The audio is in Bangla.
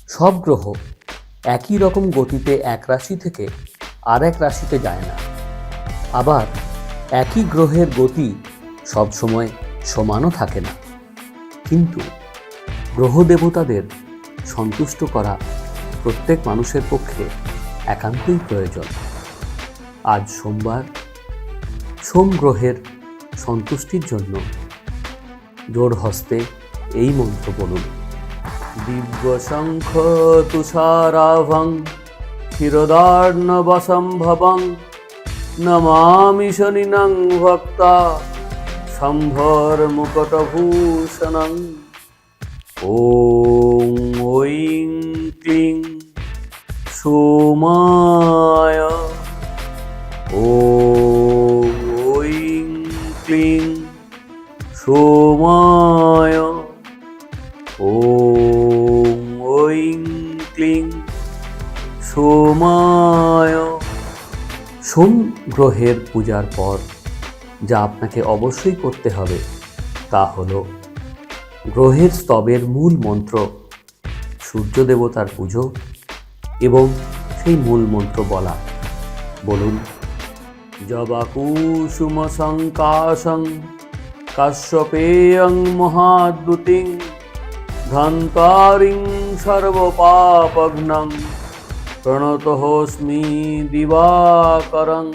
সব গ্রহ একই রকম গতিতে এক রাশি থেকে আর এক রাশিতে যায় না। আবার একই গ্রহের গতি সবসময় সমানও থাকে না। কিন্তু গ্রহ দেবতাদের সন্তুষ্ট করা প্রত্যেক মানুষের পক্ষে একান্তই প্রয়োজন। আজ সোমবার, সোম গ্রহের সন্তুষ্টির জন্য জোড় হস্তে এই মন্ত্র বলুন। দিব্য শঙ্খ তুষারাভং ক্ষীরদার্ণবসম্ভবং নমামি শনিনং ভক্তা শম্ভর মুকুটভূষণং। ওম ঐং ক্লিং সোমায়। ওম ঐং ক্লিং সোমায়। ওম ঐং ক্লিং সোমায়। সোম গ্রহের পূজার পর যা আপনাকে অবশ্যই করতে হবে তা হল গ্রহের স্তবের মূল মন্ত্র, সূর্য দেবতার পুজো এবং সেই মূল মন্ত্র বলা। বলুন, জবাকুসুম সংকাশং কাশ্যপেয়ং মহাদ্যুতিং ধন্তারিং সর্বপাপঘ্নং প্রণতোস্মি দিবাকরং।